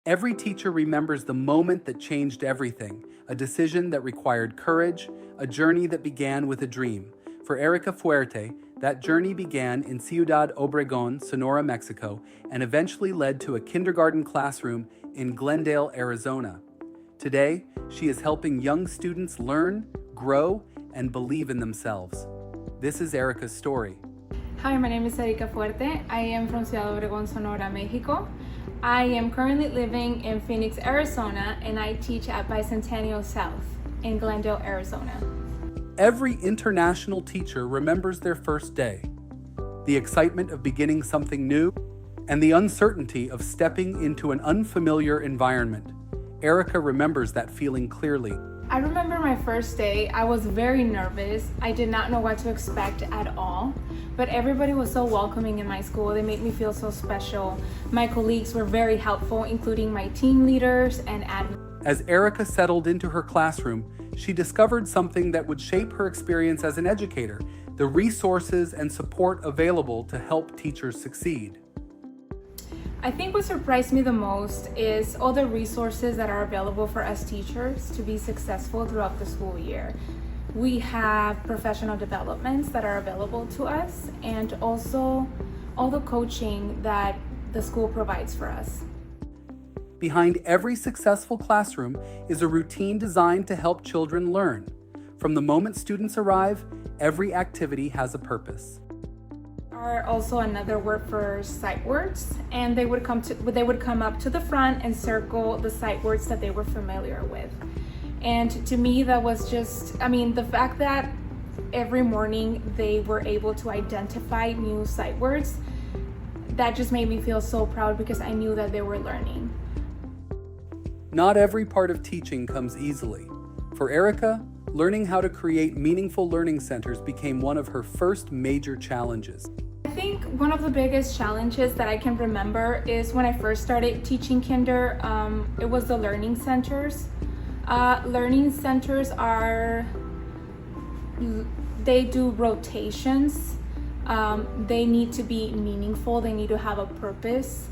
Every teacher remembers the moment that changed everything, a decision that required courage, a journey that began with a dream. For Erika Fuerte, that journey began in Ciudad Obregón, Sonora, Mexico, and eventually led to a kindergarten classroom in Glendale, Arizona. Today, she is helping young students learn, grow, and believe in themselves. This is Erika's story. Hi, my name is Erika Fuerte. I am from Ciudad Obregón, Sonora, Mexico. I am currently living in Phoenix, Arizona, and I teach at Bicentennial South in Glendale, Arizona. Every international teacher remembers their first day, the excitement of beginning something new, and the uncertainty of stepping into an unfamiliar environment. Erika remembers that feeling clearly. I remember my first day. I was very nervous. I did not know what to expect at all, but everybody was so welcoming in my school. They made me feel so special. My colleagues were very helpful, including my team leaders and admin. As Erika settled into her classroom, she discovered something that would shape her experience as an educator, the resources and support available to help teachers succeed. I think what surprised me the most is all the resources that are available for us teachers to be successful throughout the school year. We have professional developments that are available to us, and also all the coaching that the school provides for us. Behind every successful classroom is a routine designed to help children learn. From the moment students arrive, every activity has a purpose. Are also another word for sight words, and they would come up to the front and circle the sight words that they were familiar with. And to me, that was just, the fact that every morning they were able to identify new sight words, that just made me feel so proud because I knew that they were learning. Not every part of teaching comes easily. For Erika, learning how to create meaningful learning centers became one of her first major challenges. I think one of the biggest challenges that I can remember is when I first started teaching kinder, it was the learning centers. Learning centers they do rotations. They need to be meaningful. They need to have a purpose.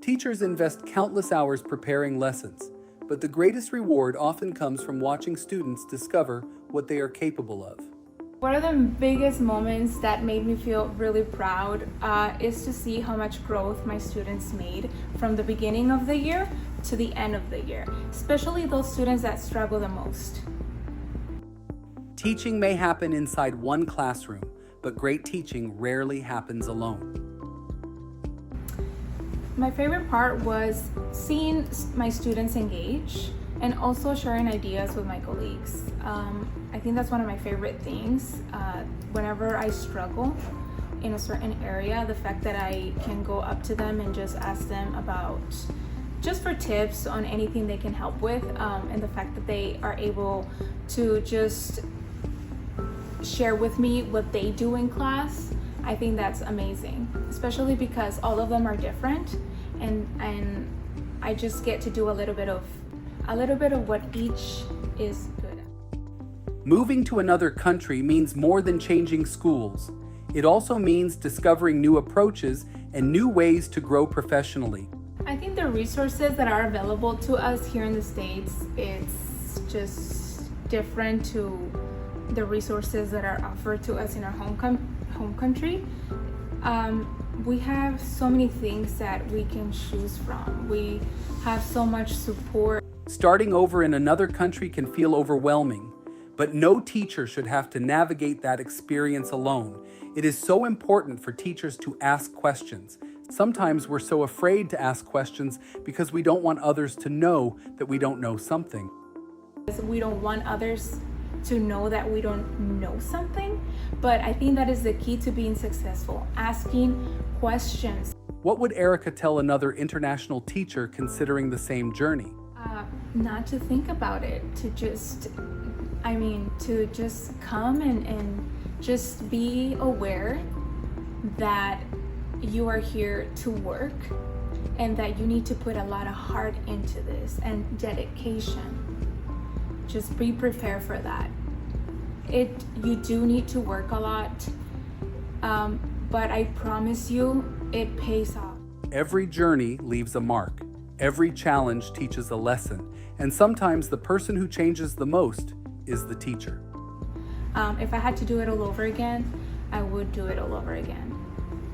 Teachers invest countless hours preparing lessons, but the greatest reward often comes from watching students discover what they are capable of. One of the biggest moments that made me feel really proud is to see how much growth my students made from the beginning of the year to the end of the year, especially those students that struggle the most. Teaching may happen inside one classroom, but great teaching rarely happens alone. My favorite part was seeing my students engage and also sharing ideas with my colleagues. I think that's one of my favorite things. Whenever I struggle in a certain area, the fact that I can go up to them and just ask them just for tips on anything they can help with, and the fact that they are able to just share with me what they do in class, I think that's amazing, especially because all of them are different, and I just get to do a little bit of what each is good at. Moving to another country means more than changing schools. It also means discovering new approaches and new ways to grow professionally. I think the resources that are available to us here in the States, it's just different to the resources that are offered to us in our home country. We have so many things that we can choose from. We have so much support. Starting over in another country can feel overwhelming, but no teacher should have to navigate that experience alone. It is so important for teachers to ask questions. Sometimes we're so afraid to ask questions because we don't want others to know that we don't know something. We don't want others to know that we don't know something, but I think that is the key to being successful, asking questions. What would Erika tell another international teacher considering the same journey? Not to think about it, to just come and just be aware that you are here to work and that you need to put a lot of heart into this and dedication. Just be prepared for that. You do need to work a lot, but I promise you it pays off. Every journey leaves a mark. Every challenge teaches a lesson, and sometimes the person who changes the most is the teacher. If I had to do it all over again, I would do it all over again,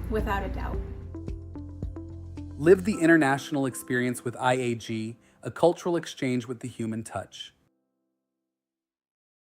without a doubt. Live the international experience with IAG, a cultural exchange with the human touch.